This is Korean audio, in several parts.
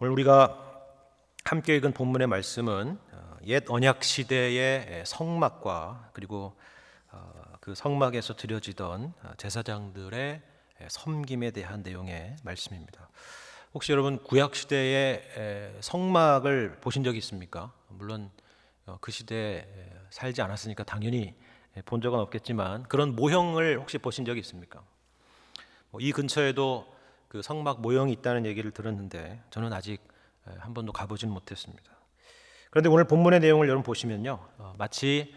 오늘 우리가 함께 읽은 본문의 말씀은 옛 언약 시대의 성막과 그리고 그 성막에서 드려지던 제사장들의 섬김에 대한 내용의 말씀입니다. 혹시 여러분 구약 시대의 성막을 보신 적이 있습니까? 물론 그 시대에 살지 않았으니까 당연히 본 적은 없겠지만 그런 모형을 혹시 보신 적이 있습니까? 이 근처에도 그 성막 모형이 있다는 얘기를 들었는데 저는 아직 한 번도 가보지는 못했습니다. 그런데 오늘 본문의 내용을 여러분 보시면요, 마치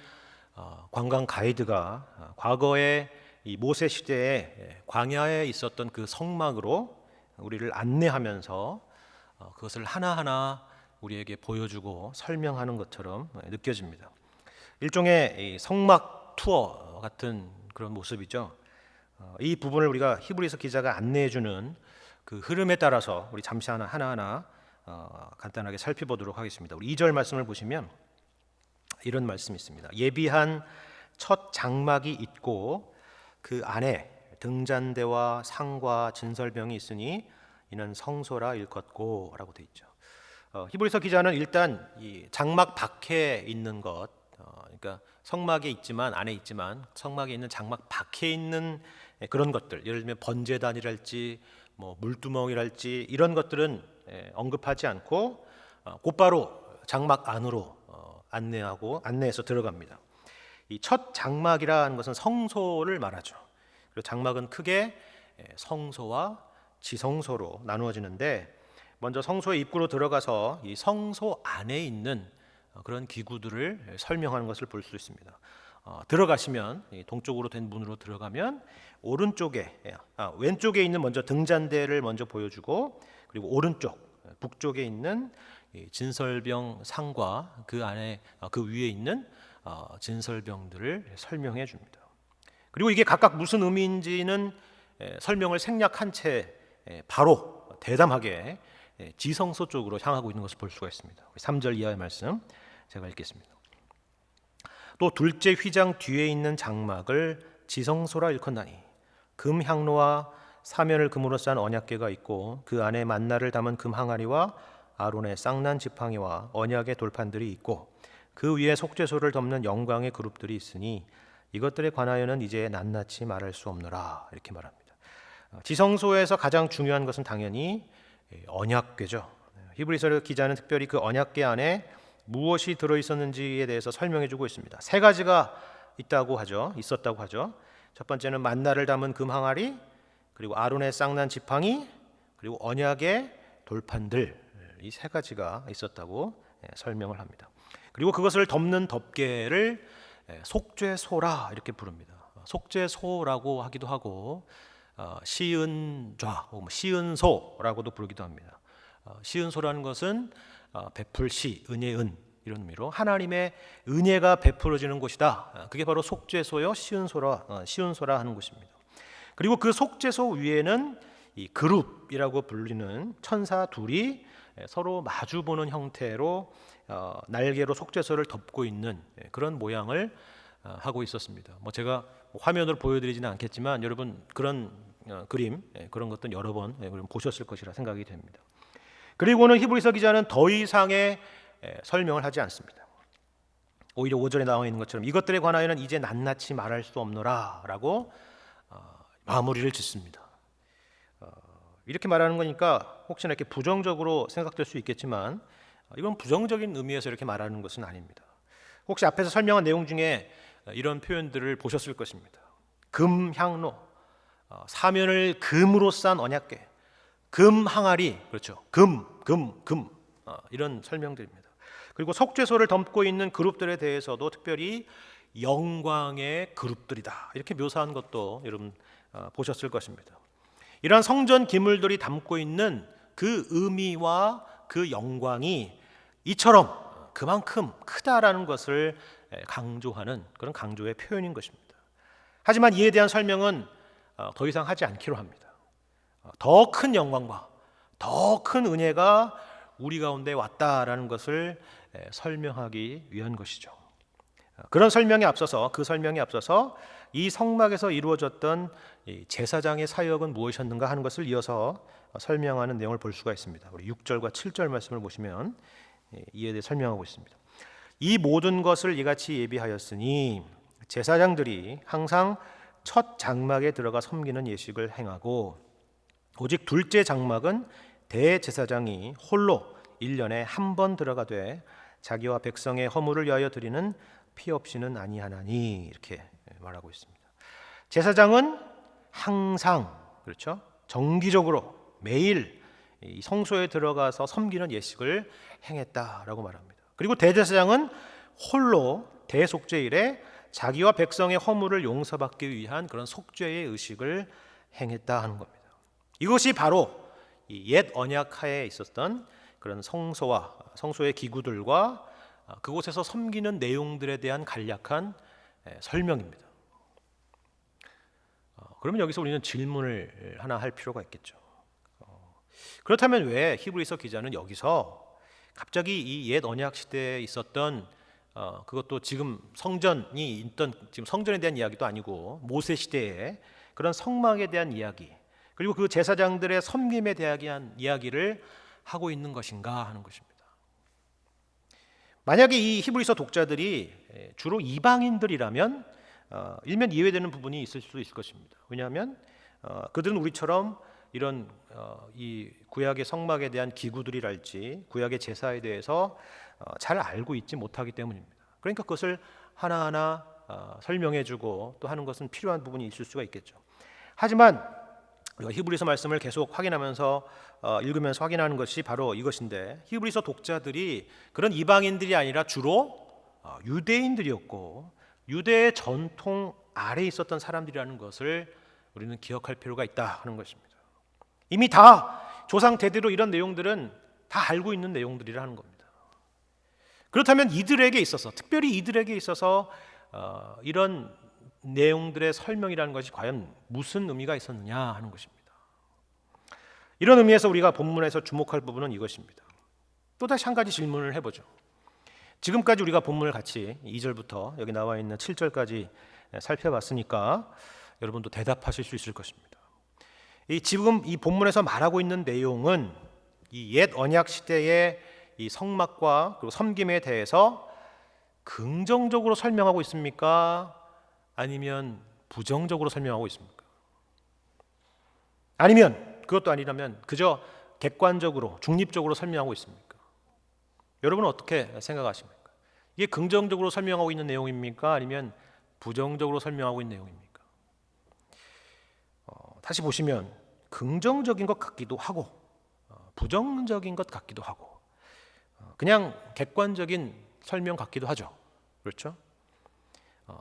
관광 가이드가 과거에 이 모세 시대에 광야에 있었던 그 성막으로 우리를 안내하면서 그것을 하나하나 우리에게 보여주고 설명하는 것처럼 느껴집니다. 일종의 이 성막 투어 같은 그런 모습이죠. 이 부분을 우리가 히브리서 기자가 안내해주는 그 흐름에 따라서 우리 잠시 하나하나 간단하게 살펴보도록 하겠습니다. 우리 2절 말씀을 보시면 이런 말씀이 있습니다. 예비한 첫 장막이 있고 그 안에 등잔대와 상과 진설병이 있으니 이는 성소라 일컫고 라고 되어 있죠. 히브리서 기자는 일단 이 장막 밖에 있는 것, 그러니까 성막에 있지만 안에 있지만 성막에 있는 장막 밖에 있는 그런 것들, 예를 들면 번제단이랄지 뭐 물두멍이랄지 이런 것들은 언급하지 않고 곧바로 장막 안으로 안내해서 들어갑니다. 이 첫 장막이라는 것은 성소를 말하죠. 그리고 장막은 크게 성소와 지성소로 나누어지는데 먼저 성소의 입구로 들어가서 이 성소 안에 있는 그런 기구들을 설명하는 것을 볼 수 있습니다. 들어가시면 동쪽으로 된 문으로 들어가면 왼쪽에 있는 먼저 등잔대를 먼저 보여주고 그리고 오른쪽 북쪽에 있는 진설병 상과 그 안에 그 위에 있는 진설병들을 설명해 줍니다. 그리고 이게 각각 무슨 의미인지는 설명을 생략한 채 바로 대담하게 지성소 쪽으로 향하고 있는 것을 볼 수가 있습니다. 3절 이하의 말씀 제가 읽겠습니다. 또 둘째 휘장 뒤에 있는 장막을 지성소라 일컫나니 금 향로와 사면을 금으로 싼 언약궤가 있고 그 안에 만나를 담은 금 항아리와 아론의 쌍난 지팡이와 언약의 돌판들이 있고 그 위에 속죄소를 덮는 영광의 그룹들이 있으니 이것들에 관하여는 이제 낱낱이 말할 수 없노라 이렇게 말합니다. 지성소에서 가장 중요한 것은 당연히 언약궤죠. 히브리서 기자는 특별히 그 언약궤 안에 무엇이 들어있었는지에 대해서 설명해주고 있습니다. 세 가지가 있었다고 하죠. 첫 번째는 만나를 담은 금 항아리, 그리고 아론의 쌍난 지팡이, 그리고 언약의 돌판들, 이 세 가지가 있었다고 설명을 합니다. 그리고 그것을 덮는 덮개를 속죄소라 이렇게 부릅니다. 속죄소라고 하기도 하고 시은좌, 시은소라고도 부르기도 합니다. 시은소라는 것은 베풀시, 은혜은 이런 의미로 하나님의 은혜가 베풀어지는 곳이다. 그게 바로 속죄소요 시은소라 하는 곳입니다. 그리고 그 속죄소 위에는 이 그룹이라고 불리는 천사 둘이 서로 마주보는 형태로 날개로 속죄소를 덮고 있는 그런 모양을 하고 있었습니다. 제가 화면으로 보여드리지는 않겠지만 여러분 그런 그림 그런 것도 여러 번 보셨을 것이라 생각이 됩니다. 그리고는 히브리서 기자는 더 이상의 설명을 하지 않습니다. 오히려 5절에 나와 있는 것처럼 이것들에 관하여는 이제 낱낱이 말할 수 없노라 라고 마무리를 짓습니다. 이렇게 말하는 거니까 혹시나 이렇게 부정적으로 생각될 수 있겠지만 이건 부정적인 의미에서 이렇게 말하는 것은 아닙니다. 혹시 앞에서 설명한 내용 중에 이런 표현들을 보셨을 것입니다. 금 향로, 사면을 금으로 싼 언약궤, 금 항아리, 그렇죠. 금 이런 설명들입니다. 그리고 속죄소를 덮고 있는 그룹들에 대해서도 특별히 영광의 그룹들이다 이렇게 묘사한 것도 여러분 보셨을 것입니다. 이러한 성전 기물들이 담고 있는 그 의미와 그 영광이 이처럼 그만큼 크다라는 것을 강조하는 그런 강조의 표현인 것입니다. 하지만 이에 대한 설명은 더 이상 하지 않기로 합니다. 더 큰 영광과 더 큰 은혜가 우리 가운데 왔다라는 것을 설명하기 위한 것이죠. 그런 설명에 앞서서 이 성막에서 이루어졌던 이 제사장의 사역은 무엇이었는가 하는 것을 이어서 설명하는 내용을 볼 수가 있습니다. 우리 6절과 7절 말씀을 보시면 이에 대해 설명하고 있습니다. 이 모든 것을 이같이 예비하였으니 제사장들이 항상 첫 장막에 들어가 섬기는 예식을 행하고 오직 둘째 장막은 대제사장이 홀로 1년에 한 번 들어가되 자기와 백성의 허물을 위하여 드리는 피 없이는 아니하나니 이렇게 말하고 있습니다. 제사장은 항상 그렇죠? 정기적으로 매일 이 성소에 들어가서 섬기는 예식을 행했다라고 말합니다. 그리고 대제사장은 홀로 대속죄일에 자기와 백성의 허물을 용서받기 위한 그런 속죄의 의식을 행했다 하는 겁니다. 이것이 바로 옛 언약하에 있었던 그런 성소와 성소의 기구들과 그곳에서 섬기는 내용들에 대한 간략한 설명입니다. 그러면 여기서 우리는 질문을 하나 할 필요가 있겠죠. 그렇다면 왜 히브리서 기자는 여기서 갑자기 이 옛 언약 시대에 있었던 그것도 지금 성전이 있던 지금 성전에 대한 이야기도 아니고 모세 시대에 그런 성막에 대한 이야기 그리고 그 제사장들의 섬김에 대한 이야기를 하고 있는 것인가 하는 것입니다. 만약에 이 히브리서 독자들이 주로 이방인들이라면 일면 이해되는 부분이 있을 수도 있을 것입니다. 왜냐하면 그들은 우리처럼 이런 이 구약의 성막에 대한 기구들이랄지 구약의 제사에 대해서 잘 알고 있지 못하기 때문입니다. 그러니까 그것을 하나하나 설명해주고 또 하는 것은 필요한 부분이 있을 수가 있겠죠. 하지만 우리가 히브리서 말씀을 계속 확인하면서 읽으면서 확인하는 것이 바로 이것인데 히브리서 독자들이 그런 이방인들이 아니라 주로 유대인들이었고 유대의 전통 아래에 있었던 사람들이라는 것을 우리는 기억할 필요가 있다 하는 것입니다. 이미 다 조상 대대로 이런 내용들은 다 알고 있는 내용들이라는 겁니다. 그렇다면 이들에게 있어서 특별히 이들에게 있어서 이런 내용들의 설명이라는 것이 과연 무슨 의미가 있었느냐 하는 것입니다. 이런 의미에서 우리가 본문에서 주목할 부분은 이것입니다. 또다시 한 가지 질문을 해보죠. 지금까지 우리가 본문을 같이 2절부터 여기 나와 있는 7절까지 살펴봤으니까 여러분도 대답하실 수 있을 것입니다. 지금 이 본문에서 말하고 있는 내용은 이 옛 언약 시대의 이 성막과 그리고 섬김에 대해서 긍정적으로 설명하고 있습니까? 아니면 부정적으로 설명하고 있습니까? 아니면 그것도 아니라면 그저 객관적으로 중립적으로 설명하고 있습니까? 여러분은 어떻게 생각하십니까? 이게 긍정적으로 설명하고 있는 내용입니까? 아니면 부정적으로 설명하고 있는 내용입니까? 다시 보시면 긍정적인 것 같기도 하고 부정적인 것 같기도 하고 그냥 객관적인 설명 같기도 하죠. 그렇죠?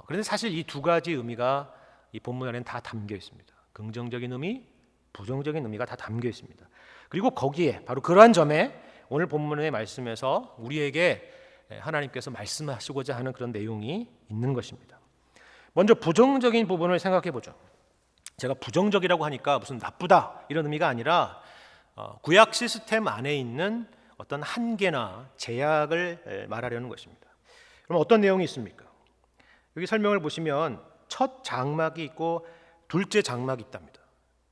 그런데 사실 이 두 가지 의미가 이 본문 안에는 다 담겨 있습니다. 긍정적인 의미, 부정적인 의미가 다 담겨 있습니다. 그리고 거기에 바로 그러한 점에 오늘 본문의 말씀에서 우리에게 하나님께서 말씀하시고자 하는 그런 내용이 있는 것입니다. 먼저 부정적인 부분을 생각해 보죠. 제가 부정적이라고 하니까 무슨 나쁘다 이런 의미가 아니라 구약 시스템 안에 있는 어떤 한계나 제약을 말하려는 것입니다. 그럼 어떤 내용이 있습니까? 여기 설명을 보시면 첫 장막이 있고 둘째 장막이 있답니다.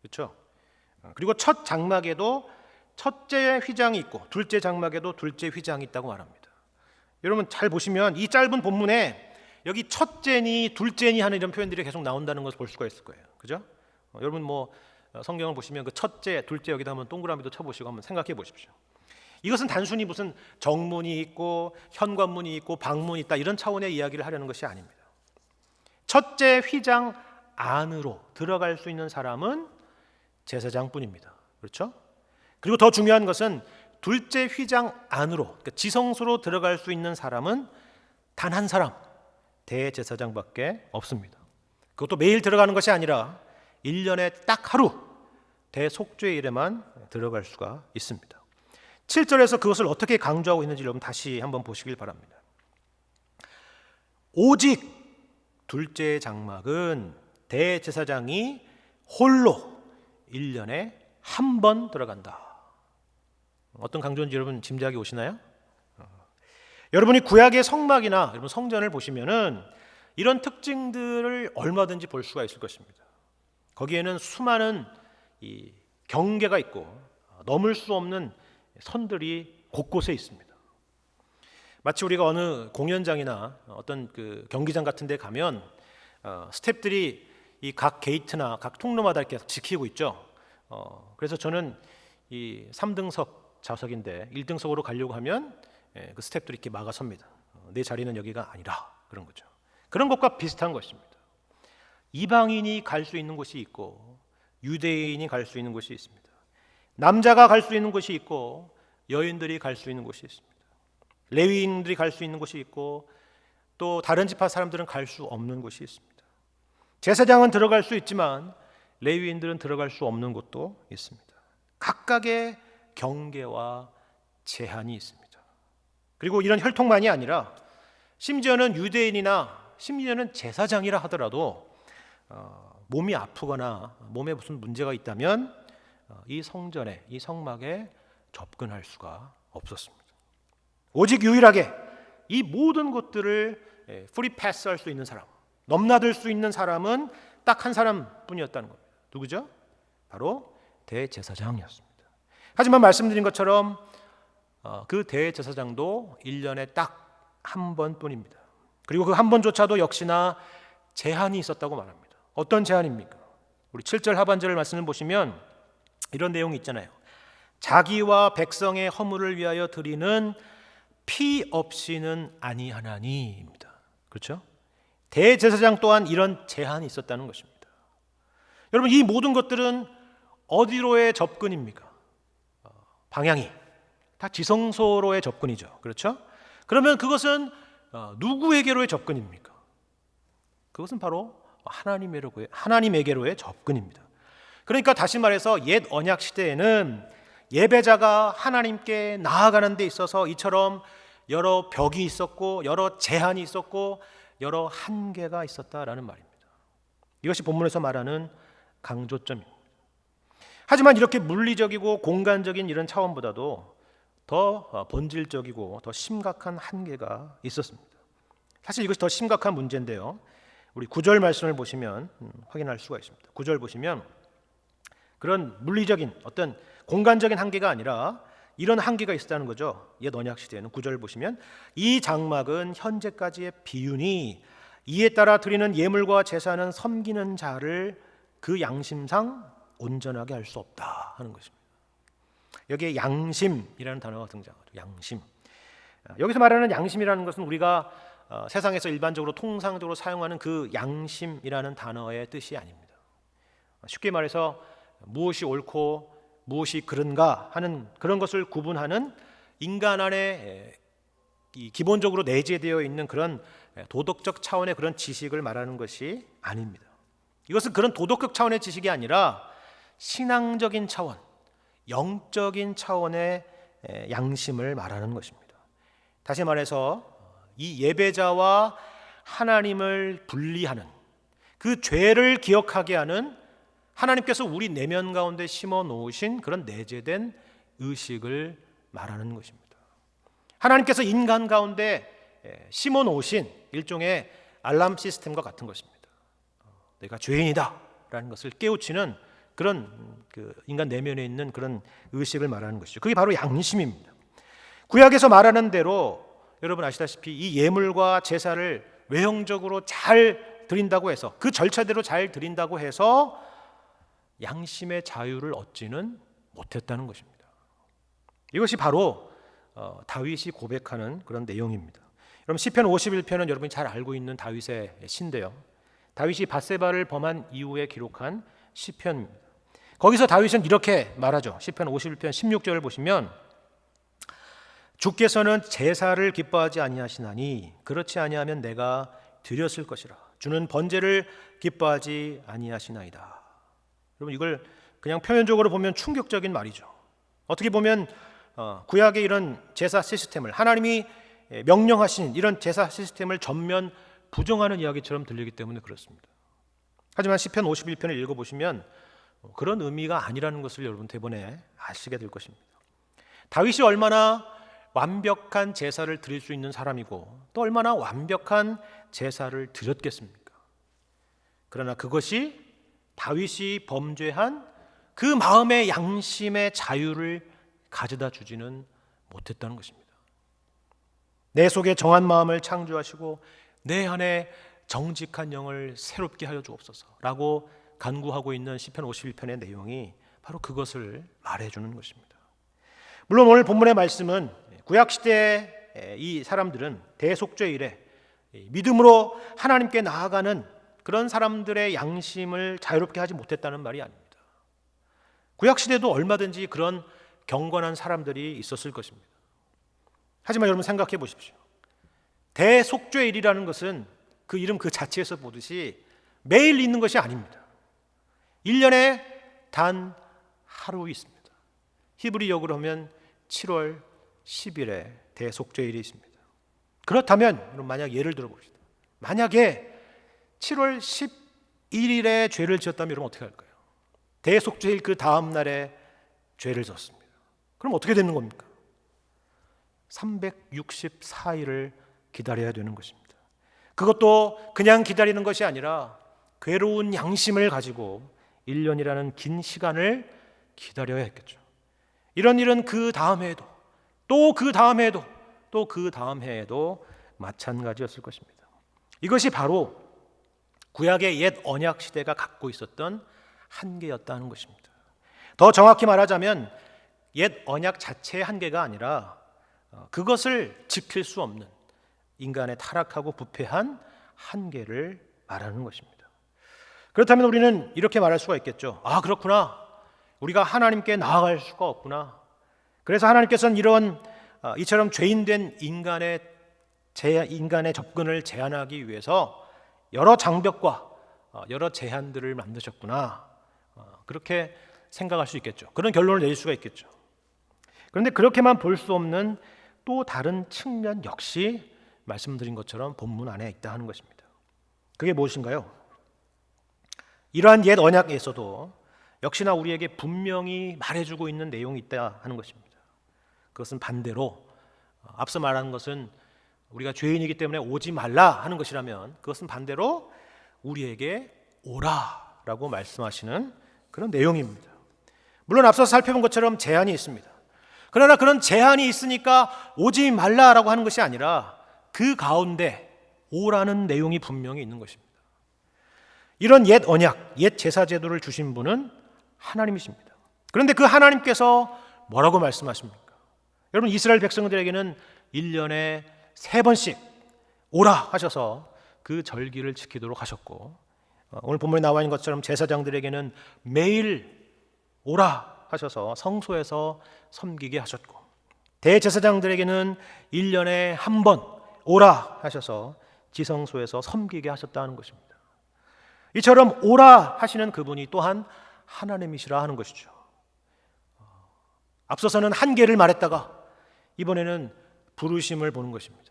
그렇죠? 그리고 첫 장막에도 첫째 휘장이 있고 둘째 장막에도 둘째 휘장이 있다고 말합니다. 여러분 잘 보시면 이 짧은 본문에 여기 첫째니 둘째니 하는 이런 표현들이 계속 나온다는 것을 볼 수가 있을 거예요. 그죠? 여러분 뭐 성경을 보시면 그 첫째, 둘째 여기다 한번 동그라미도 쳐보시고 한번 생각해 보십시오. 이것은 단순히 무슨 정문이 있고 현관문이 있고 방문이 있다 이런 차원의 이야기를 하려는 것이 아닙니다. 첫째 휘장 안으로 들어갈 수 있는 사람은 제사장뿐입니다. 그렇죠? 그리고 더 중요한 것은 둘째 휘장 안으로 그러니까 지성소로 들어갈 수 있는 사람은 단 한 사람 대제사장밖에 없습니다. 그것도 매일 들어가는 것이 아니라 1년에 딱 하루 대속죄일에만 들어갈 수가 있습니다. 7절에서 그것을 어떻게 강조하고 있는지 여러분 다시 한번 보시길 바랍니다. 오직 둘째 장막은 대제사장이 홀로 1년에 한 번 들어간다. 어떤 강조인지 여러분 짐작이 오시나요? 여러분이 구약의 성막이나 여러분 성전을 보시면은 이런 특징들을 얼마든지 볼 수가 있을 것입니다. 거기에는 수많은 이 경계가 있고 넘을 수 없는 선들이 곳곳에 있습니다. 마치 우리가 어느 공연장이나 어떤 그 경기장 같은 데 가면 스태프들이 이 각 게이트나 각 통로마다 이렇게 지키고 있죠. 그래서 저는 이 3등석 좌석인데 1등석으로 가려고 하면 그 스태프들이 이렇게 막아섭니다. 내 자리는 여기가 아니라, 그런 거죠. 그런 것과 비슷한 것입니다. 이방인이 갈 수 있는 곳이 있고 유대인이 갈 수 있는 곳이 있습니다. 남자가 갈 수 있는 곳이 있고 여인들이 갈 수 있는 곳이 있습니다. 레위인들이 갈 수 있는 곳이 있고 또 다른 지파 사람들은 갈 수 없는 곳이 있습니다. 제사장은 들어갈 수 있지만 레위인들은 들어갈 수 없는 곳도 있습니다. 각각의 경계와 제한이 있습니다. 그리고 이런 혈통만이 아니라 심지어는 유대인이나 심지어는 제사장이라 하더라도 몸이 아프거나 몸에 무슨 문제가 있다면 이 성전에, 이 성막에 접근할 수가 없었습니다. 오직 유일하게 이 모든 것들을 프리 패스할 수 있는 사람, 넘나들 수 있는 사람은 딱 한 사람뿐이었다는 겁니다. 누구죠? 바로 대제사장이었습니다. 하지만 말씀드린 것처럼 그 대제사장도 1년에 딱 한 번뿐입니다. 그리고 그 한 번조차도 역시나 제한이 있었다고 말합니다. 어떤 제한입니까? 우리 7절 하반절 말씀을 보시면 이런 내용이 있잖아요. 자기와 백성의 허물을 위하여 드리는 피 없이는 아니하나니입니다. 그렇죠? 대제사장 또한 이런 제한이 있었다는 것입니다. 여러분, 이 모든 것들은 어디로의 접근입니까? 방향이 다 지성소로의 접근이죠. 그렇죠? 그러면 그것은 누구에게로의 접근입니까? 그것은 바로 하나님에게로의 접근입니다. 그러니까 다시 말해서 옛 언약 시대에는 예배자가 하나님께 나아가는 데 있어서 이처럼 여러 벽이 있었고 여러 제한이 있었고 여러 한계가 있었다라는 말입니다. 이것이 본문에서 말하는 강조점입니다. 하지만 이렇게 물리적이고 공간적인 이런 차원보다도 더 본질적이고 더 심각한 한계가 있었습니다. 사실 이것이 더 심각한 문제인데요. 우리 9절 말씀을 보시면 확인할 수가 있습니다. 9절 보시면 그런 물리적인 어떤 공간적인 한계가 아니라 이런 한계가 있었다는 거죠. 옛 언약 시대에는 9절 보시면 이 장막은 현재까지의 비유니 이에 따라 드리는 예물과 제사는 섬기는 자를 그 양심상 온전하게 할 수 없다 하는 것입니다. 여기에 양심이라는 단어가 등장하죠. 양심. 여기서 말하는 양심이라는 것은 우리가 세상에서 일반적으로 통상적으로 사용하는 그 양심이라는 단어의 뜻이 아닙니다. 쉽게 말해서 무엇이 옳고 무엇이 그른가 하는 그런 것을 구분하는 인간 안에 기본적으로 내재되어 있는 그런 도덕적 차원의 그런 지식을 말하는 것이 아닙니다. 이것은 그런 도덕적 차원의 지식이 아니라 신앙적인 차원, 영적인 차원의 양심을 말하는 것입니다. 다시 말해서 이 예배자와 하나님을 분리하는 그 죄를 기억하게 하는 하나님께서 우리 내면 가운데 심어 놓으신 그런 내재된 의식을 말하는 것입니다. 하나님께서 인간 가운데 심어 놓으신 일종의 알람 시스템과 같은 것입니다. 내가 죄인이다 라는 것을 깨우치는 그런 그 인간 내면에 있는 그런 의식을 말하는 것이죠. 그게 바로 양심입니다. 구약에서 말하는 대로 여러분 아시다시피 이 예물과 제사를 외형적으로 잘 드린다고 해서 그 절차대로 잘 드린다고 해서 양심의 자유를 얻지는 못했다는 것입니다. 이것이 바로 다윗이 고백하는 그런 내용입니다. 여러분 시편 51편은 여러분이 잘 알고 있는 다윗의 시인데요. 다윗이 밧세바를 범한 이후에 기록한 시편입니다. 거기서 다윗은 이렇게 말하죠. 시편 51편 16절을 보시면 주께서는 제사를 기뻐하지 아니하시나니 그렇지 아니하면 내가 드렸을 것이라. 주는 번제를 기뻐하지 아니하시나이다. 여러분 이걸 그냥 표면적으로 보면 충격적인 말이죠. 어떻게 보면 구약의 이런 제사 시스템을 하나님이 명령하신 이런 제사 시스템을 전면 부정하는 이야기처럼 들리기 때문에 그렇습니다. 하지만 시편 51편을 읽어보시면 그런 의미가 아니라는 것을 여러분 대번에 아시게 될 것입니다. 다윗이 얼마나 완벽한 제사를 드릴 수 있는 사람이고 또 얼마나 완벽한 제사를 드렸겠습니까? 그러나 그것이 다윗이 범죄한 그 마음의 양심의 자유를 가져다 주지는 못했다는 것입니다. 내 속에 정한 마음을 창조하시고 내 안에 정직한 영을 새롭게 하여 주옵소서라고 간구하고 있는 시편 51편의 내용이 바로 그것을 말해주는 것입니다. 물론 오늘 본문의 말씀은 구약시대의 이 사람들은 대속죄 이래 믿음으로 하나님께 나아가는 그런 사람들의 양심을 자유롭게 하지 못했다는 말이 아닙니다. 구약시대도 얼마든지 그런 경건한 사람들이 있었을 것입니다. 하지만 여러분 생각해 보십시오. 대속죄일이라는 것은 그 이름 그 자체에서 보듯이 매일 있는 것이 아닙니다. 1년에 단 하루 있습니다. 히브리역으로 하면 7월 10일에 대속죄일이 있습니다. 그렇다면 만약 예를 들어 봅시다. 만약에 7월 11일에 죄를 지었다면 여러분 어떻게 할까요? 대속죄일 그 다음 날에 죄를 졌습니다. 그럼 어떻게 되는 겁니까? 364일을 기다려야 되는 것입니다. 그것도 그냥 기다리는 것이 아니라 괴로운 양심을 가지고 1년이라는 긴 시간을 기다려야 했겠죠. 이런 일은 그 다음 해에도 또 그 다음 해에도 또 그 다음 해에도 마찬가지였을 것입니다. 이것이 바로 구약의 옛 언약 시대가 갖고 있었던 한계였다는 것입니다. 더 정확히 말하자면 옛 언약 자체의 한계가 아니라 그것을 지킬 수 없는 인간의 타락하고 부패한 한계를 말하는 것입니다. 그렇다면 우리는 이렇게 말할 수가 있겠죠. 아, 그렇구나. 우리가 하나님께 나아갈 수가 없구나. 그래서 하나님께서는 이처럼 죄인된 인간의 접근을 제한하기 위해서 여러 장벽과 여러 제한들을 만드셨구나. 그렇게 생각할 수 있겠죠. 그런 결론을 내릴 수가 있겠죠. 그런데 그렇게만 볼 수 없는 또 다른 측면 역시 말씀드린 것처럼 본문 안에 있다 하는 것입니다. 그게 무엇인가요? 이러한 옛 언약에서도 역시나 우리에게 분명히 말해주고 있는 내용이 있다 하는 것입니다. 그것은 반대로 앞서 말한 것은 우리가 죄인이기 때문에 오지 말라 하는 것이라면 그것은 반대로 우리에게 오라라고 말씀하시는 그런 내용입니다. 물론 앞서 살펴본 것처럼 제한이 있습니다. 그러나 그런 제한이 있으니까 오지 말라라고 하는 것이 아니라 그 가운데 오라는 내용이 분명히 있는 것입니다. 이런 옛 언약, 옛 제사 제도를 주신 분은 하나님이십니다. 그런데 그 하나님께서 뭐라고 말씀하십니까? 여러분 이스라엘 백성들에게는 1년에 3번씩 오라 하셔서 그 절기를 지키도록 하셨고 오늘 본문에 나와 있는 것처럼 제사장들에게는 매일 오라 하셔서 성소에서 섬기게 하셨고 대제사장들에게는 1년에 한 번 오라 하셔서 지성소에서 섬기게 하셨다는 것입니다. 이처럼 오라 하시는 그분이 또한 하나님이시라 하는 것이죠. 앞서서는 한계를 말했다가 이번에는 부르심을 보는 것입니다.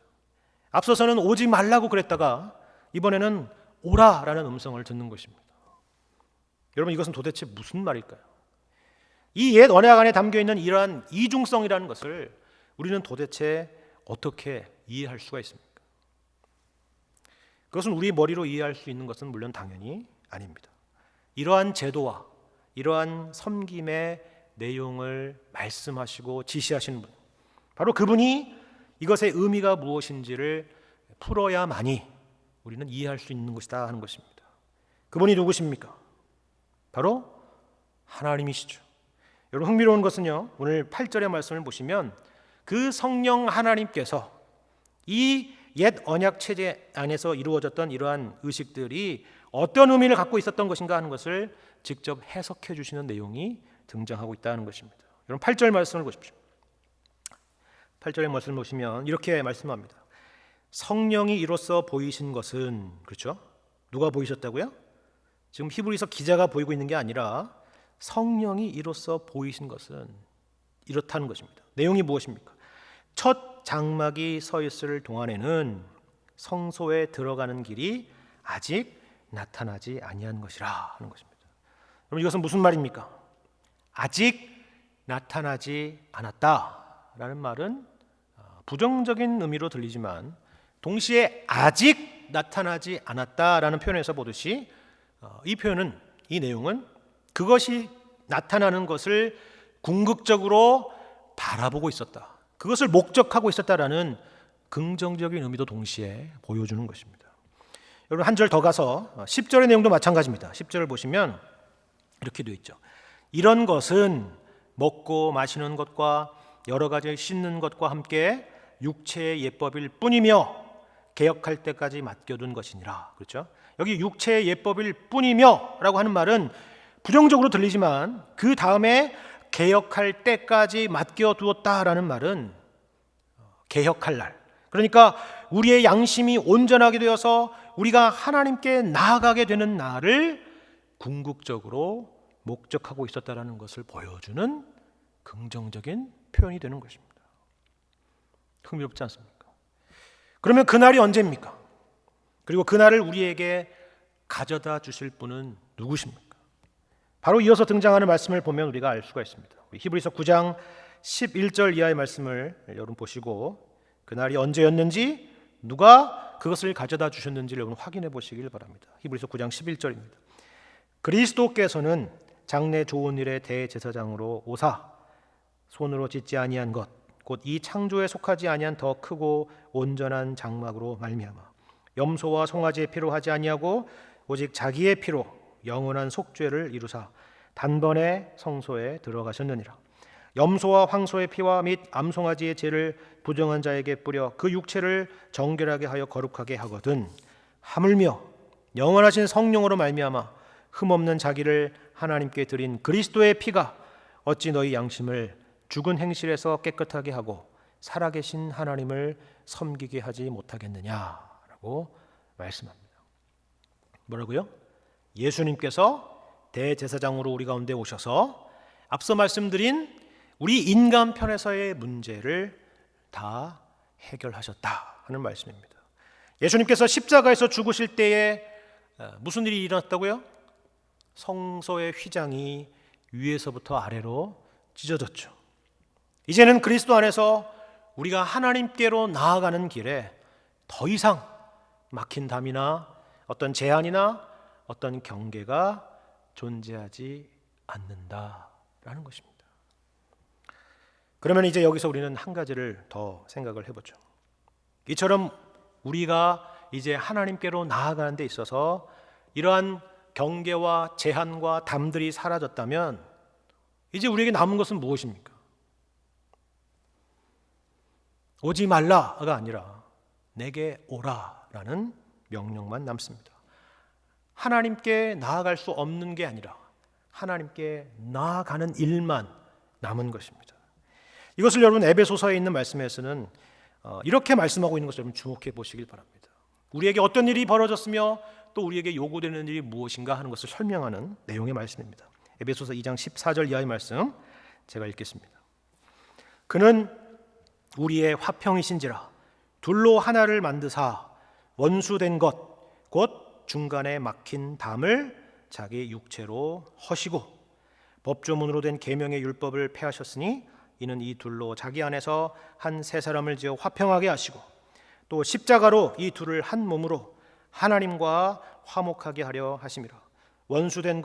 앞서서는 오지 말라고 그랬다가 이번에는 오라라는 음성을 듣는 것입니다. 여러분 이것은 도대체 무슨 말일까요? 이 옛 언약 안에 담겨있는 이러한 이중성이라는 것을 우리는 도대체 어떻게 이해할 수가 있습니까? 그것은 우리 머리로 이해할 수 있는 것은 물론 당연히 아닙니다. 이러한 제도와 이러한 섬김의 내용을 말씀하시고 지시하시는 분, 바로 그분이 이것의 의미가 무엇인지를 풀어야만이 우리는 이해할 수 있는 것이다 하는 것입니다. 그분이 누구십니까? 바로 하나님이시죠. 여러분 흥미로운 것은요, 오늘 8절의 말씀을 보시면 그 성령 하나님께서 이 옛 언약 체제 안에서 이루어졌던 이러한 의식들이 어떤 의미를 갖고 있었던 것인가 하는 것을 직접 해석해 주시는 내용이 등장하고 있다는 것입니다. 여러분 8절 말씀을 보십시오. 8절의 말씀을 보시면 이렇게 말씀합니다. 성령이 이로써 보이신 것은, 그렇죠? 누가 보이셨다고요? 지금 히브리서 기자가 보이고 있는 게 아니라 성령이 이로써 보이신 것은 이렇다는 것입니다. 내용이 무엇입니까? 첫 장막이 서 있을 동안에는 성소에 들어가는 길이 아직 나타나지 아니한 것이라 하는 것입니다. 그럼 이것은 무슨 말입니까? 아직 나타나지 않았다라는 말은 부정적인 의미로 들리지만 동시에 아직 나타나지 않았다라는 표현에서 보듯이 이 표현은 이 내용은 그것이 나타나는 것을 궁극적으로 바라보고 있었다, 그것을 목적하고 있었다라는 긍정적인 의미도 동시에 보여주는 것입니다. 여러분, 한 절 더 가서 10절의 내용도 마찬가지입니다. 10절을 보시면 이렇게 되어 있죠. 이런 것은 먹고 마시는 것과 여러 가지 씻는 것과 함께 육체의 예법일 뿐이며 개혁할 때까지 맡겨둔 것이니라. 그렇죠? 여기 육체의 예법일 뿐이며 라고 하는 말은 부정적으로 들리지만 그 다음에 개혁할 때까지 맡겨두었다라는 말은 개혁할 날, 그러니까 우리의 양심이 온전하게 되어서 우리가 하나님께 나아가게 되는 날을 궁극적으로 목적하고 있었다라는 것을 보여주는 긍정적인 표현이 되는 것입니다. 흥미롭지 않습니까? 그러면 그날이 언제입니까? 그리고 그날을 우리에게 가져다 주실 분은 누구십니까? 바로 이어서 등장하는 말씀을 보면 우리가 알 수가 있습니다. 히브리서 9장 11절 이하의 말씀을 여러분 보시고 그날이 언제였는지, 누가 그것을 가져다 주셨는지를 여러분 확인해 보시길 바랍니다. 히브리서 9장 11절입니다. 그리스도께서는 장래 좋은 일의 대제사장으로 오사 손으로 짓지 아니한 것 곧 이 창조에 속하지 아니한 더 크고 온전한 장막으로 말미암아 염소와 송아지의 피로 하지 아니하고 오직 자기의 피로 영원한 속죄를 이루사 단번에 성소에 들어가셨느니라. 염소와 황소의 피와 및 암송아지의 죄를 부정한 자에게 뿌려 그 육체를 정결하게 하여 거룩하게 하거든 하물며 영원하신 성령으로 말미암아 흠없는 자기를 하나님께 드린 그리스도의 피가 어찌 너희 양심을 죽은 행실에서 깨끗하게 하고 살아계신 하나님을 섬기게 하지 못하겠느냐라고 말씀합니다. 뭐라고요? 예수님께서 대제사장으로 우리 가운데 오셔서 앞서 말씀드린 우리 인간 편에서의 문제를 다 해결하셨다 하는 말씀입니다. 예수님께서 십자가에서 죽으실 때에 무슨 일이 일어났다고요? 성소의 휘장이 위에서부터 아래로 찢어졌죠. 이제는 그리스도 안에서 우리가 하나님께로 나아가는 길에 더 이상 막힌 담이나 어떤 제한이나 어떤 경계가 존재하지 않는다라는 것입니다. 그러면 이제 여기서 우리는 한 가지를 더 생각을 해보죠. 이처럼 우리가 이제 하나님께로 나아가는 데 있어서 이러한 경계와 제한과 담들이 사라졌다면 이제 우리에게 남은 것은 무엇입니까? 오지 말라가 아니라 내게 오라라는 명령만 남습니다. 하나님께 나아갈 수 없는 게 아니라 하나님께 나아가는 일만 남은 것입니다. 이것을 여러분 에베소서에 있는 말씀에서는 이렇게 말씀하고 있는 것을 여러분 주목해 보시길 바랍니다. 우리에게 어떤 일이 벌어졌으며 또 우리에게 요구되는 일이 무엇인가 하는 것을 설명하는 내용의 말씀입니다. 에베소서 2장 14절 이하의 말씀 제가 읽겠습니다. 그는 우리의 화평이신지라 둘로 하나를 만드사 원수된 것 곧 중간에 막힌 담을 자기 육체로 허시고 법조문으로 된 계명의 율법을 폐하셨으니 이는 이 둘로 자기 안에서 한 세 사람을 지어 화평하게 하시고 또 십자가로 이 둘을 한 몸으로 하나님과 화목하게 하려 하심이라. 원수된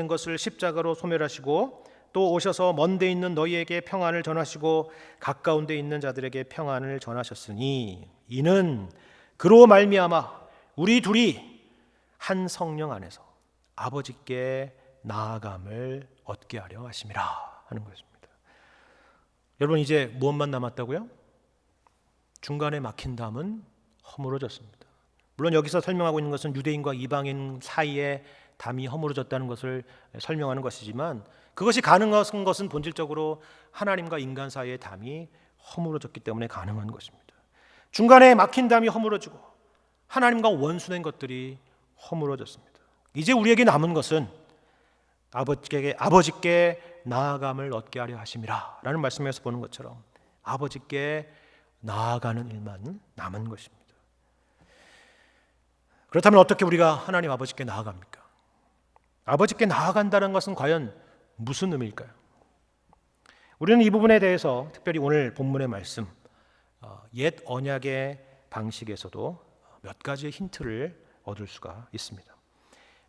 것을 십자가로 소멸하시고 또 오셔서 먼 데 있는 너희에게 평안을 전하시고 가까운 데 있는 자들에게 평안을 전하셨으니 이는 그로 말미암아 우리 둘이 한 성령 안에서 아버지께 나아감을 얻게 하려 하심이라 하는 것입니다. 여러분, 이제 무엇만 남았다고요? 중간에 막힌 담은 허물어졌습니다. 물론 여기서 설명하고 있는 것은 유대인과 이방인 사이에 담이 허물어졌다는 것을 설명하는 것이지만 그것이 가능한 것은 본질적으로 하나님과 인간 사이의 담이 허물어졌기 때문에 가능한 것입니다. 중간에 막힌 담이 허물어지고 하나님과 원수된 것들이 허물어졌습니다. 이제 우리에게 남은 것은 아버지께 나아감을 얻게 하려 하심이라 라는 말씀에서 보는 것처럼 아버지께 나아가는 일만 남은 것입니다. 그렇다면 어떻게 우리가 하나님 아버지께 나아갑니까? 아버지께 나아간다는 것은 과연 무슨 의미일까요? 우리는 이 부분에 대해서 특별히 오늘 본문의 말씀 옛 언약의 방식에서도 몇 가지의 힌트를 얻을 수가 있습니다.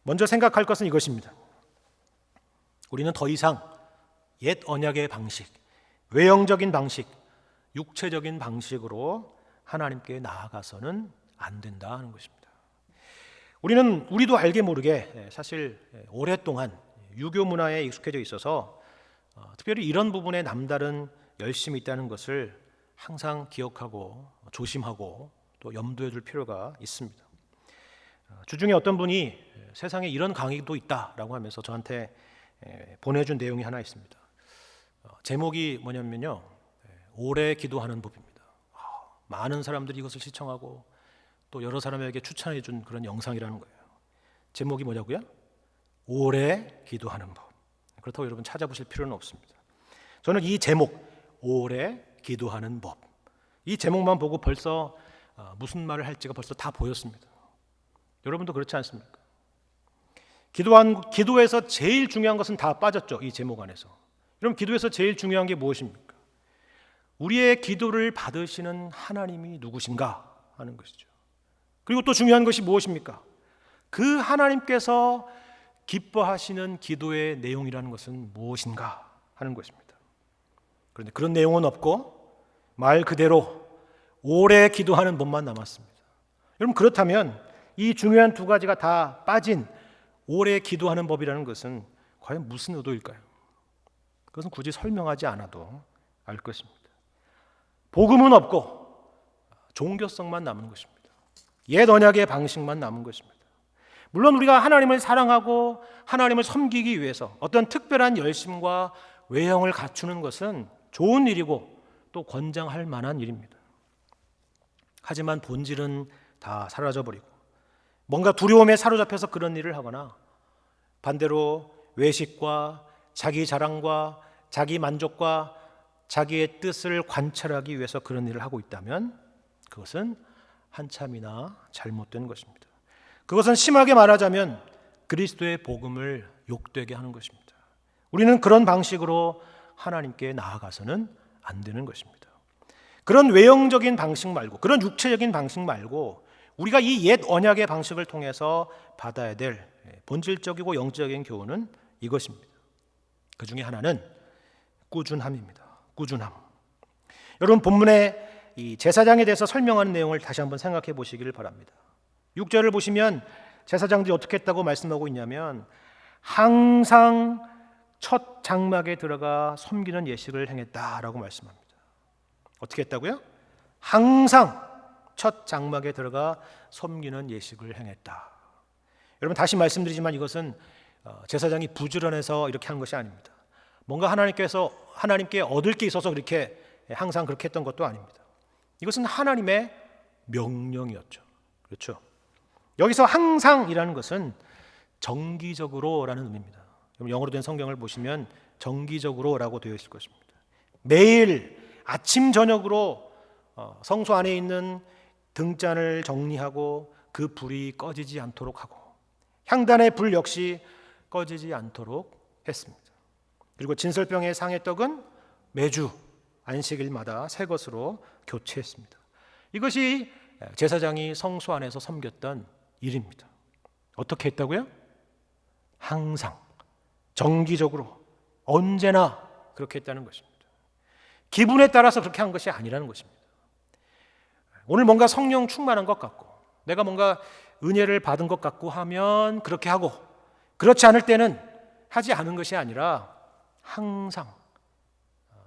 먼저 생각할 것은 이것입니다. 우리는 더 이상 옛 언약의 방식, 외형적인 방식, 육체적인 방식으로 하나님께 나아가서는 안 된다 하는 것입니다. 우리도 알게 모르게 사실 오랫동안 유교 문화에 익숙해져 있어서 특별히 이런 부분에 남다른 열심이 있다는 것을 항상 기억하고 조심하고 또 염두에 둘 필요가 있습니다. 주중에 어떤 분이 세상에 이런 강의도 있다라고 하면서 저한테 보내준 내용이 하나 있습니다. 제목이 뭐냐면요, 오래 기도하는 법입니다. 많은 사람들이 이것을 시청하고 또 여러 사람에게 추천해 준 그런 영상이라는 거예요. 제목이 뭐냐고요? 오래 기도하는 법. 그렇다고 여러분 찾아보실 필요는 없습니다. 저는 이 제목, 오래 기도하는 법, 이 제목만 보고 벌써 무슨 말을 할지가 벌써 다 보였습니다. 여러분도 그렇지 않습니까? 기도에서 제일 중요한 것은 다 빠졌죠. 이 제목 안에서. 여러분, 기도에서 제일 중요한 게 무엇입니까? 우리의 기도를 받으시는 하나님이 누구신가 하는 것이죠. 그리고 또 중요한 것이 무엇입니까? 그 하나님께서 기뻐하시는 기도의 내용이라는 것은 무엇인가 하는 것입니다. 그런데 그런 내용은 없고 말 그대로 오래 기도하는 법만 남았습니다. 여러분, 그렇다면 이 중요한 두 가지가 다 빠진 오래 기도하는 법이라는 것은 과연 무슨 의도일까요? 그것은 굳이 설명하지 않아도 알 것입니다. 복음은 없고 종교성만 남은 것입니다. 옛 언약의 방식만 남은 것입니다. 물론 우리가 하나님을 사랑하고 하나님을 섬기기 위해서 어떤 특별한 열심과 외형을 갖추는 것은 좋은 일이고 또 권장할 만한 일입니다. 하지만 본질은 다 사라져버리고 뭔가 두려움에 사로잡혀서 그런 일을 하거나 반대로 외식과 자기 자랑과 자기 만족과 자기의 뜻을 관철하기 위해서 그런 일을 하고 있다면 그것은 한참이나 잘못된 것입니다. 그것은 심하게 말하자면 그리스도의 복음을 욕되게 하는 것입니다. 우리는 그런 방식으로 하나님께 나아가서는 안 되는 것입니다. 그런 외형적인 방식 말고, 그런 육체적인 방식 말고 우리가 이 옛 언약의 방식을 통해서 받아야 될 본질적이고 영적인 교훈은 이것입니다. 그 중에 하나는 꾸준함입니다. 꾸준함. 여러분, 본문에 이 제사장에 대해서 설명하는 내용을 다시 한번 생각해 보시기를 바랍니다. 6절을 보시면 제사장들이 어떻게 했다고 말씀하고 있냐면 항상 첫 장막에 들어가 섬기는 예식을 행했다라고 말씀합니다. 어떻게 했다고요? 항상 첫 장막에 들어가 섬기는 예식을 행했다. 여러분, 다시 말씀드리지만 이것은 제사장이 부지런해서 이렇게 한 것이 아닙니다. 뭔가 하나님께 얻을 게 있어서 그렇게 항상 그렇게 했던 것도 아닙니다. 이것은 하나님의 명령이었죠. 그렇죠? 여기서 항상이라는 것은 정기적으로라는 의미입니다. 영어로 된 성경을 보시면 정기적으로라고 되어 있을 것입니다. 매일 아침 저녁으로 성소 안에 있는 등잔을 정리하고 그 불이 꺼지지 않도록 하고 향단의 불 역시 꺼지지 않도록 했습니다. 그리고 진설병의 상의 떡은 매주 안식일마다 새 것으로 교체했습니다. 이것이 제사장이 성소 안에서 섬겼던 일입니다. 어떻게 했다고요? 항상 정기적으로 언제나 그렇게 했다는 것입니다. 기분에 따라서 그렇게 한 것이 아니라는 것입니다. 오늘 뭔가 성령 충만한 것 같고 내가 뭔가 은혜를 받은 것 같고 하면 그렇게 하고 그렇지 않을 때는 하지 않은 것이 아니라 항상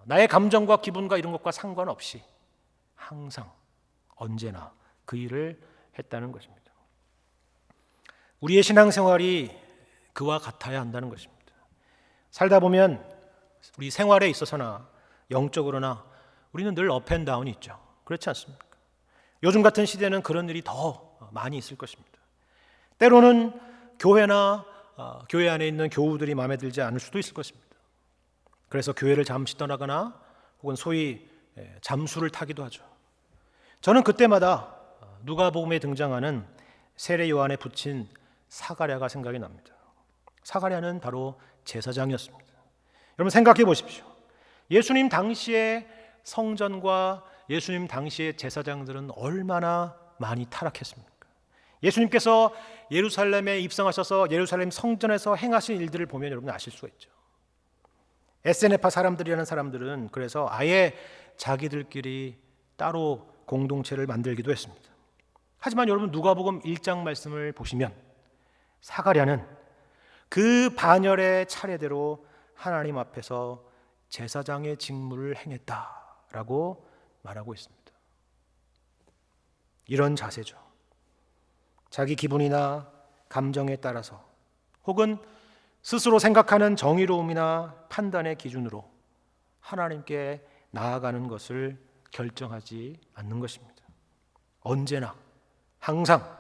나의 감정과 기분과 이런 것과 상관없이 항상 언제나 그 일을 했다는 것입니다. 우리의 신앙생활이 그와 같아야 한다는 것입니다. 살다 보면 우리 생활에 있어서나 영적으로나 우리는 늘 업앤다운이 있죠. 그렇지 않습니까? 요즘 같은 시대는 그런 일이 더 많이 있을 것입니다. 때로는 교회나 교회 안에 있는 교우들이 마음에 들지 않을 수도 있을 것입니다. 그래서 교회를 잠시 떠나거나 혹은 소위 잠수를 타기도 하죠. 저는 그때마다 누가복음에 등장하는 세례 요한에 붙인 사가랴가 생각이 납니다. 사가랴는 바로 제사장이었습니다. 여러분, 생각해 보십시오. 예수님 당시의 성전과 예수님 당시의 제사장들은 얼마나 많이 타락했습니까? 예수님께서 예루살렘에 입성하셔서 예루살렘 성전에서 행하신 일들을 보면 여러분 아실 수가 있죠. 에세네파 사람들이라는 사람들은 그래서 아예 자기들끼리 따로 공동체를 만들기도 했습니다. 하지만 여러분 누가복음 1장 말씀을 보시면 사가랴는 그 반열의 차례대로 하나님 앞에서 제사장의 직무를 행했다라고 말하고 있습니다. 이런 자세죠. 자기 기분이나 감정에 따라서 혹은 스스로 생각하는 정의로움이나 판단의 기준으로 하나님께 나아가는 것을 결정하지 않는 것입니다. 언제나 항상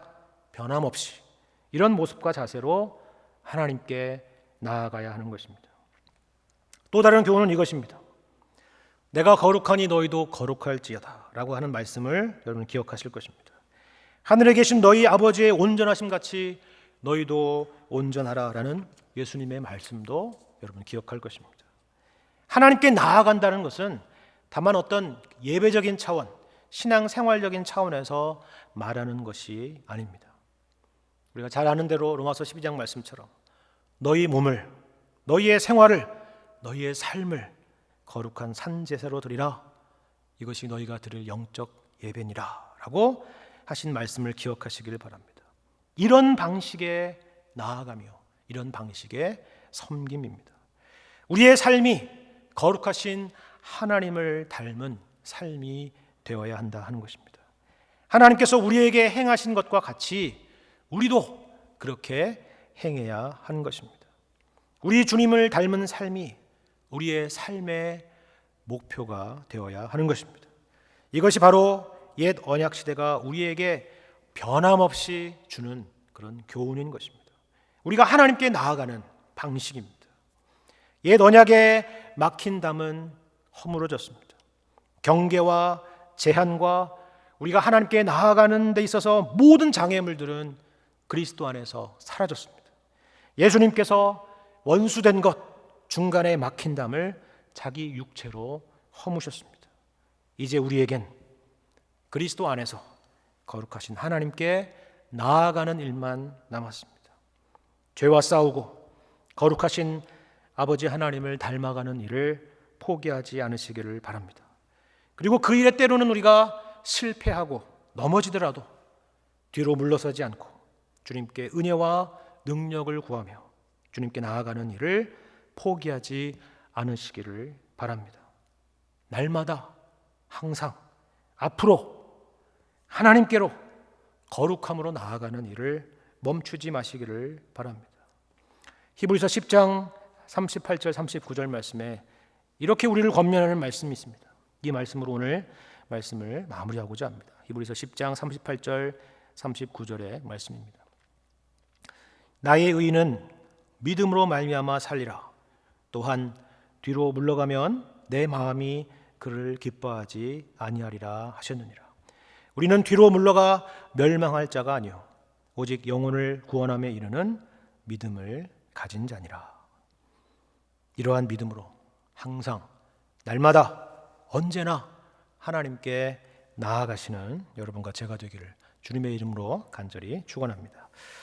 변함없이 이런 모습과 자세로 하나님께 나아가야 하는 것입니다. 또 다른 교훈은 이것입니다. 내가 거룩하니 너희도 거룩할지어다 라고 하는 말씀을 여러분 기억하실 것입니다. 하늘에 계신 너희 아버지의 온전하심 같이 너희도 온전하라 라는 예수님의 말씀도 여러분 기억할 것입니다. 하나님께 나아간다는 것은 다만 어떤 예배적인 차원, 신앙생활적인 차원에서 말하는 것이 아닙니다. 우리가 잘 아는 대로 로마서 12장 말씀처럼 너희 몸을, 너희의 생활을, 너희의 삶을 거룩한 산제사로 드리라. 이것이 너희가 드릴 영적 예배니라 라고 하신 말씀을 기억하시기를 바랍니다. 이런 방식의 나아가며 이런 방식의 섬김입니다. 우리의 삶이 거룩하신 하나님을 닮은 삶이 되어야 한다 하는 것입니다. 하나님께서 우리에게 행하신 것과 같이 우리도 그렇게 행해야 하는 것입니다. 우리 주님을 닮은 삶이 우리의 삶의 목표가 되어야 하는 것입니다. 이것이 바로 옛 언약 시대가 우리에게 변함없이 주는 그런 교훈인 것입니다. 우리가 하나님께 나아가는 방식입니다. 옛 언약의 막힌 담은 허물어졌습니다. 경계와 제한과 우리가 하나님께 나아가는 데 있어서 모든 장애물들은 그리스도 안에서 사라졌습니다. 예수님께서 원수된 것, 중간에 막힌 담을 자기 육체로 허무셨습니다. 이제 우리에겐 그리스도 안에서 거룩하신 하나님께 나아가는 일만 남았습니다. 죄와 싸우고 거룩하신 아버지 하나님을 닮아가는 일을 포기하지 않으시기를 바랍니다. 그리고 그 일에 때로는 우리가 실패하고 넘어지더라도 뒤로 물러서지 않고 주님께 은혜와 능력을 구하며 주님께 나아가는 일을 포기하지 않으시기를 바랍니다. 날마다 항상 앞으로 하나님께로 거룩함으로 나아가는 일을 멈추지 마시기를 바랍니다. 히브리서 10장 38절 39절 말씀에 이렇게 우리를 권면하는 말씀이 있습니다. 이 말씀으로 오늘 말씀을 마무리하고자 합니다. 히브리서 10장 38절 39절의 말씀입니다. 나의 의인은 믿음으로 말미암아 살리라. 또한 뒤로 물러가면 내 마음이 그를 기뻐하지 아니하리라 하셨느니라. 우리는 뒤로 물러가 멸망할 자가 아니요 오직 영혼을 구원함에 이르는 믿음을 가진 자니라. 이러한 믿음으로 항상 날마다 언제나 하나님께 나아가시는 여러분과 제가 되기를 주님의 이름으로 간절히 축원합니다.